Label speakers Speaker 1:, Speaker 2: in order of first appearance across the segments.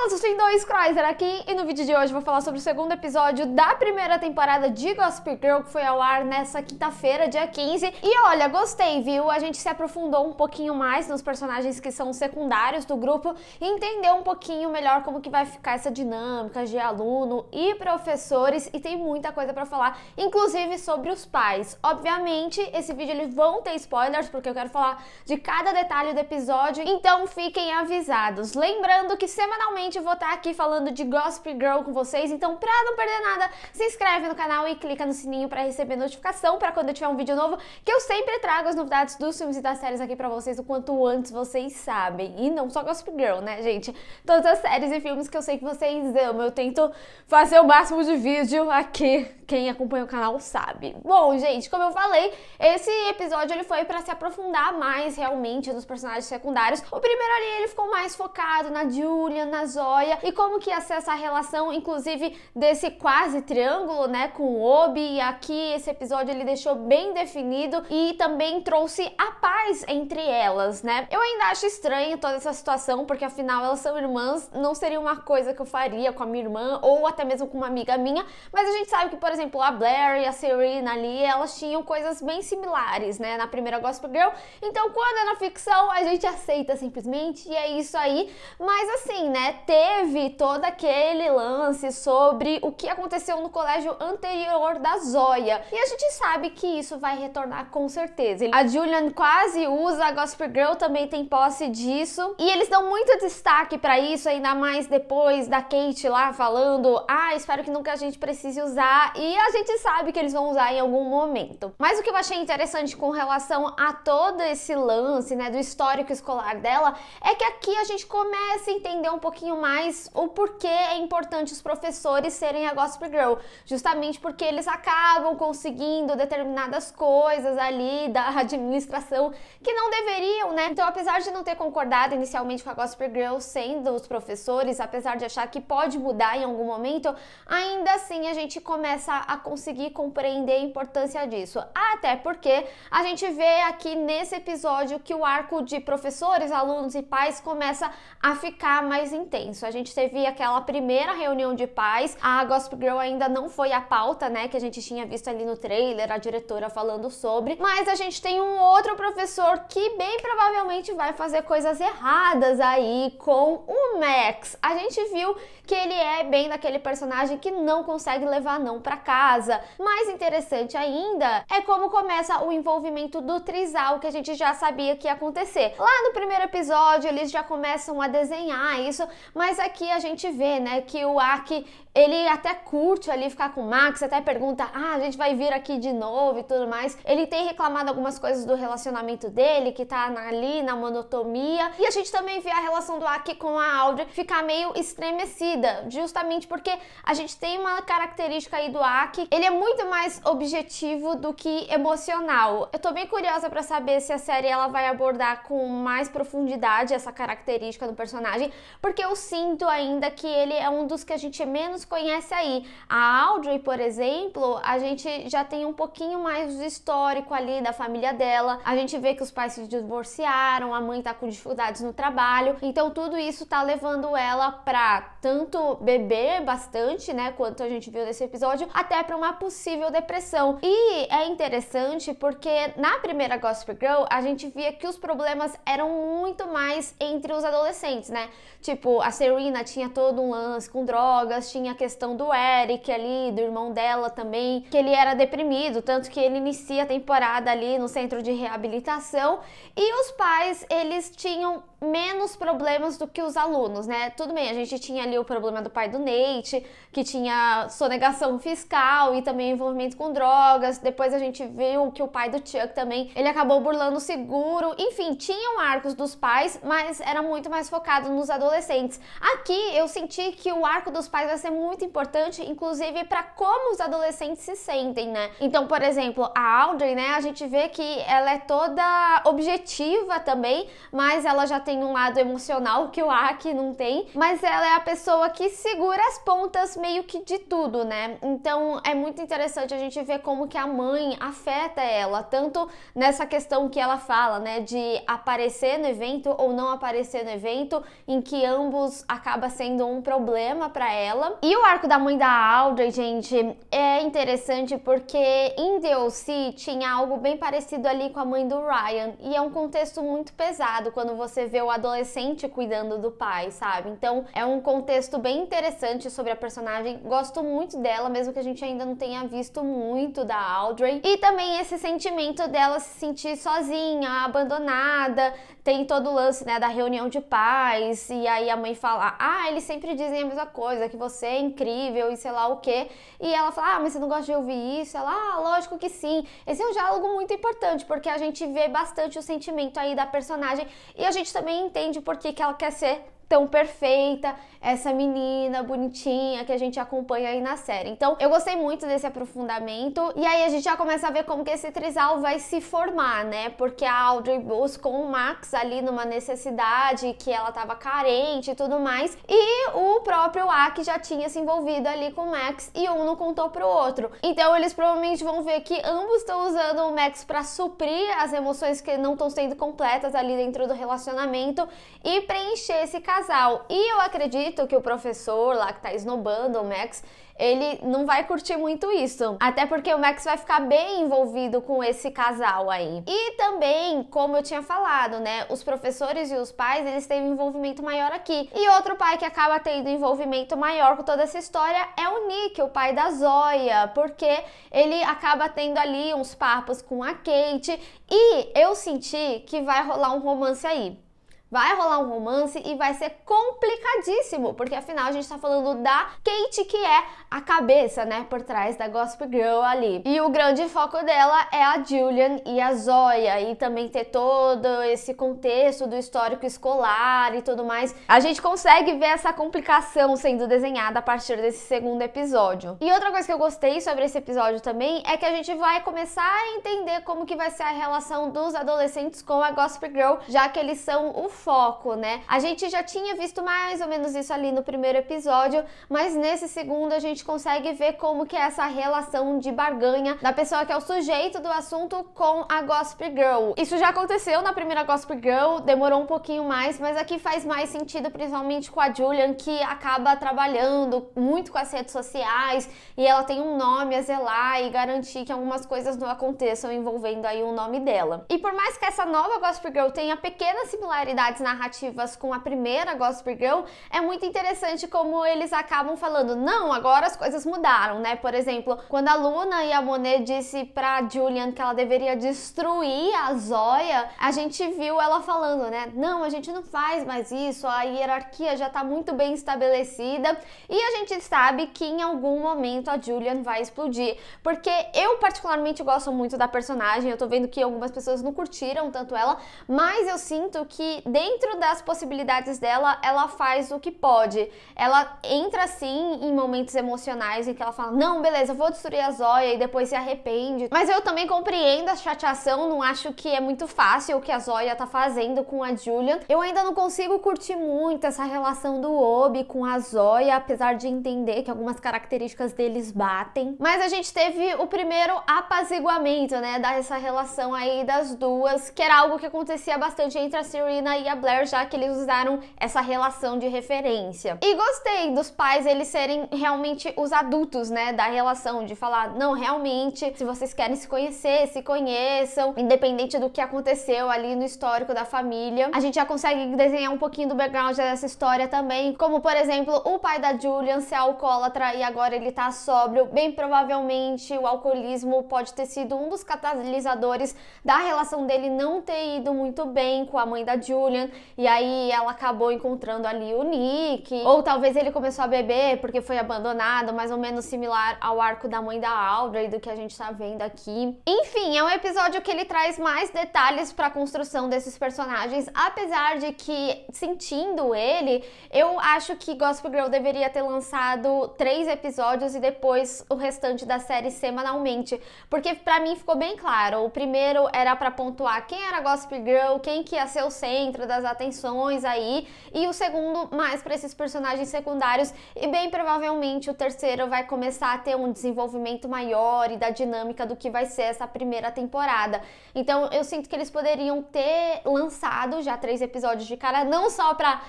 Speaker 1: Fala, Swindon Chrysler aqui e no vídeo de hoje eu vou falar sobre o segundo episódio da primeira temporada de Gossip Girl, que foi ao ar nessa quinta-feira, dia 15. E olha, gostei, viu? A gente se aprofundou um pouquinho mais nos personagens que são secundários do grupo e entendeu um pouquinho melhor como que vai ficar essa dinâmica de aluno e professores, e tem muita coisa pra falar, inclusive sobre os pais. Obviamente, esse vídeo eles vão ter spoilers, porque eu quero falar de cada detalhe do episódio, então fiquem avisados. Lembrando que semanalmente eu vou estar aqui falando de Gossip Girl com vocês, então pra não perder nada, se inscreve no canal e clica no sininho pra receber notificação pra quando eu tiver um vídeo novo, que eu sempre trago as novidades dos filmes e das séries aqui pra vocês o quanto antes vocês sabem. E não só Gossip Girl, né, gente? Todas as séries e filmes que eu sei que vocês amam. Eu tento fazer o máximo de vídeo aqui, quem acompanha o canal sabe. Bom, gente, como eu falei, esse episódio ele foi pra se aprofundar mais realmente nos personagens secundários. O primeiro ali ele ficou mais focado na Julian, na Zoya e como que ia ser essa relação, inclusive desse quase triângulo, né, com o Obi. E aqui esse episódio ele deixou bem definido e também trouxe a paz entre elas, né? Eu ainda acho estranho toda essa situação, porque afinal elas são irmãs, não seria uma coisa que eu faria com a minha irmã ou até mesmo com uma amiga minha, mas a gente sabe que, por exemplo, a Blair e a Serena ali, elas tinham coisas bem similares, né, na primeira Gossip Girl. Então, quando é na ficção, a gente aceita simplesmente e é isso aí. Mas assim, né, teve todo aquele lance sobre o que aconteceu no colégio anterior da Zoya. E a gente sabe que isso vai retornar com certeza. A Julian quase usa a Gossip Girl, também tem posse disso. E eles dão muito destaque pra isso, ainda mais depois da Kate lá falando: ah, espero que nunca a gente precise usar. E a gente sabe que eles vão usar em algum momento. Mas o que eu achei interessante com relação a todo esse lance, né, do histórico escolar dela, é que aqui a gente começa a entender um pouquinho mais o porquê é importante os professores serem a Gossip Girl. Justamente porque eles acabam conseguindo determinadas coisas ali da administração que não deveriam, né? Então, apesar de não ter concordado inicialmente com a Gossip Girl sendo os professores, apesar de achar que pode mudar em algum momento, ainda assim a gente começa a conseguir compreender a importância disso. Até porque a gente vê aqui nesse episódio que o arco de professores, alunos e pais começa a ficar mais intenso. A gente teve aquela primeira reunião de pais, a Gossip Girl ainda não foi a pauta, né, que a gente tinha visto ali no trailer, a diretora falando sobre, mas a gente tem um outro professor que bem provavelmente vai fazer coisas erradas aí com o Max. A gente viu que ele é bem daquele personagem que não consegue levar não pra casa. Mais interessante ainda é como começa o envolvimento do trisal, que a gente já sabia que ia acontecer. Lá no primeiro episódio eles já começam a desenhar isso, mas aqui a gente vê, né, que o Aki, ele até curte ali ficar com o Max, até pergunta: ah, a gente vai vir aqui de novo e tudo mais. Ele tem reclamado algumas coisas do relacionamento dele, que tá ali na monotonia. E a gente também vê a relação do Aki com a Audrey ficar meio estremecida, justamente porque a gente tem uma característica aí do Aki, ele é muito mais objetivo do que emocional. Eu tô bem curiosa pra saber se a série ela vai abordar com mais profundidade essa característica do personagem, porque eu sinto ainda que ele é um dos que a gente menos conhece aí. A Audrey, por exemplo, a gente já tem um pouquinho mais do histórico ali da família dela. A gente vê que os pais se divorciaram, a mãe tá com dificuldades no trabalho, então tudo isso tá levando ela pra tanto beber bastante, né, quanto a gente viu nesse episódio, até pra uma possível depressão. E é interessante porque na primeira Gossip Girl a gente via que os problemas eram muito mais entre os adolescentes, né? Tipo, a Serena tinha todo um lance com drogas, tinha a questão do Eric ali, do irmão dela também, que ele era deprimido, tanto que ele inicia a temporada ali no centro de reabilitação. E os pais, eles tinham menos problemas do que os alunos, né? Tudo bem, a gente tinha ali o problema do pai do Nate, que tinha sonegação fiscal e também envolvimento com drogas. Depois a gente viu que o pai do Chuck também, ele acabou burlando o seguro. Enfim, tinham arcos dos pais, mas era muito mais focado nos adolescentes. Aqui eu senti que o arco dos pais vai ser muito importante, inclusive para como os adolescentes se sentem, né? Então, por exemplo, a Audrey, né, a gente vê que ela é toda objetiva também, mas ela já tem um lado emocional que o Aki não tem, mas ela é a pessoa que segura as pontas meio que de tudo, né? Então é muito interessante a gente ver como que a mãe afeta ela, tanto nessa questão que ela fala, né, de aparecer no evento ou não aparecer no evento, em que ambos Deus acaba sendo um problema pra ela. E o arco da mãe da Audrey, gente, é interessante porque em DLC tinha algo bem parecido ali com a mãe do Ryan, e é um contexto muito pesado quando você vê o adolescente cuidando do pai, sabe? Então é um contexto bem interessante sobre a personagem, gosto muito dela, mesmo que a gente ainda não tenha visto muito da Audrey. E também esse sentimento dela se sentir sozinha, abandonada, tem todo o lance, né, da reunião de pais, e aí a mãe fala, eles sempre dizem a mesma coisa, que você é incrível e sei lá o quê, e ela fala, mas você não gosta de ouvir isso? Ela, lógico que sim. Esse é um diálogo muito importante, porque a gente vê bastante o sentimento aí da personagem, e a gente também entende por que ela quer ser tão perfeita, essa menina bonitinha que a gente acompanha aí na série. Então, eu gostei muito desse aprofundamento, e aí a gente já começa a ver como que esse trisal vai se formar, né? Porque a Audrey busca o Max ali numa necessidade, que ela tava carente e tudo mais, e o próprio Aki já tinha se envolvido ali com o Max, e um não contou pro outro. Então, eles provavelmente vão ver que ambos estão usando o Max pra suprir as emoções que não estão sendo completas ali dentro do relacionamento e preencher esse casal. E eu acredito que o professor lá que tá esnobando o Max, ele não vai curtir muito isso. Até porque o Max vai ficar bem envolvido com esse casal aí. E também, como eu tinha falado, né, os professores e os pais, eles têm um envolvimento maior aqui. E outro pai que acaba tendo envolvimento maior com toda essa história é o Nick, o pai da Zoya, porque ele acaba tendo ali uns papos com a Kate, e eu senti que vai rolar um romance aí. Vai rolar um romance e vai ser complicadíssimo, porque afinal a gente tá falando da Kate, que é a cabeça, né, por trás da Gossip Girl ali. E o grande foco dela é a Julian e a Zoya, e também ter todo esse contexto do histórico escolar e tudo mais. A gente consegue ver essa complicação sendo desenhada a partir desse segundo episódio. E outra coisa que eu gostei sobre esse episódio também é que a gente vai começar a entender como que vai ser a relação dos adolescentes com a Gossip Girl, já que eles são o foco, né? A gente já tinha visto mais ou menos isso ali no primeiro episódio, mas nesse segundo a gente consegue ver como que é essa relação de barganha da pessoa que é o sujeito do assunto com a Gossip Girl. Isso já aconteceu na primeira Gossip Girl, demorou um pouquinho mais, mas aqui faz mais sentido, principalmente com a Julian, que acaba trabalhando muito com as redes sociais, e ela tem um nome a zelar e garantir que algumas coisas não aconteçam envolvendo aí o nome dela. E por mais que essa nova Gossip Girl tenha pequenas similaridades narrativas com a primeira Gossip Girl, é muito interessante como eles acabam falando, não, agora as coisas mudaram, né? Por exemplo, quando a Luna e a Monet disse pra Julian que ela deveria destruir a Zoya, a gente viu ela falando, né? Não, a gente não faz mais isso, a hierarquia já tá muito bem estabelecida, e a gente sabe que em algum momento a Julian vai explodir, porque eu particularmente gosto muito da personagem, eu tô vendo que algumas pessoas não curtiram tanto ela, mas eu sinto que dentro das possibilidades dela, ela faz o que pode. Ela entra assim em momentos emocionais em que ela fala, não, beleza, eu vou destruir a Zoya, e depois se arrepende. Mas eu também compreendo a chateação, não acho que é muito fácil o que a Zoya tá fazendo com a Julian. Eu ainda não consigo curtir muito essa relação do Obi com a Zoya, apesar de entender que algumas características deles batem. Mas a gente teve o primeiro apaziguamento, né, dessa relação aí das duas, que era algo que acontecia bastante entre a Serena e a Blair, já que eles usaram essa relação de referência. E gostei dos pais eles serem realmente os adultos, né, da relação, de falar, não, realmente, se vocês querem se conhecer, se conheçam, independente do que aconteceu ali no histórico da família. A gente já consegue desenhar um pouquinho do background dessa história também, como, por exemplo, o pai da Julian ser alcoólatra e agora ele tá sóbrio. Bem provavelmente o alcoolismo pode ter sido um dos catalisadores da relação dele não ter ido muito bem com a mãe da Julian, e aí ela acabou encontrando ali o Nick, ou talvez ele começou a beber porque foi abandonado, mais ou menos similar ao arco da mãe da Audrey, do que a gente tá vendo aqui. Enfim, é um episódio que ele traz mais detalhes pra construção desses personagens, apesar de que, sentindo ele, eu acho que Gossip Girl deveria ter lançado 3 episódios e depois o restante da série semanalmente, porque pra mim ficou bem claro, o primeiro era pra pontuar quem era Gossip Girl, quem que ia ser o centro centro das atenções aí, e o segundo mais para esses personagens secundários, e bem provavelmente o terceiro vai começar a ter um desenvolvimento maior e da dinâmica do que vai ser essa primeira temporada. Então eu sinto que eles poderiam ter lançado já 3 episódios de cara, não só pra,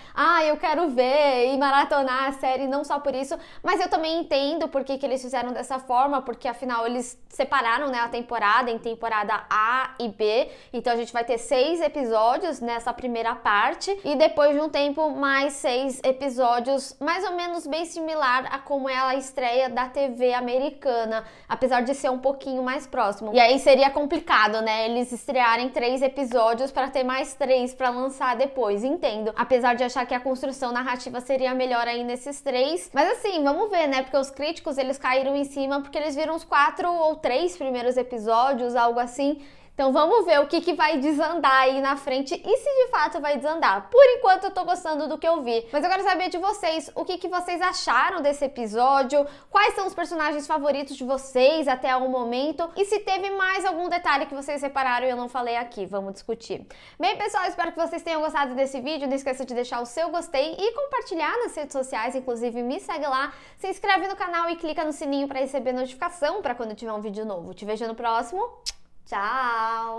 Speaker 1: eu quero ver e maratonar a série, não só por isso, mas eu também entendo por que eles fizeram dessa forma, porque afinal eles separaram, né, a temporada em temporada A e B, então a gente vai ter 6 episódios nessa primeira parte, e depois de um tempo mais 6 episódios, mais ou menos bem similar a como é a estreia da TV americana, apesar de ser um pouquinho mais próximo. E aí seria complicado, né, eles estrearem 3 episódios para ter mais 3 para lançar depois, entendo. Apesar de achar que a construção narrativa seria melhor aí nesses 3, mas assim, vamos ver, né, porque os críticos, eles caíram em cima porque eles viram os 4 ou 3 primeiros episódios, algo assim. Então vamos ver o que vai desandar aí na frente e se de fato vai desandar. Por enquanto eu tô gostando do que eu vi, mas eu quero saber de vocês, o que vocês acharam desse episódio, quais são os personagens favoritos de vocês até o momento e se teve mais algum detalhe que vocês repararam e eu não falei aqui, vamos discutir. Bem pessoal, espero que vocês tenham gostado desse vídeo, não esqueça de deixar o seu gostei e compartilhar nas redes sociais, inclusive me segue lá, se inscreve no canal e clica no sininho para receber notificação para quando tiver um vídeo novo. Te vejo no próximo. Tchau!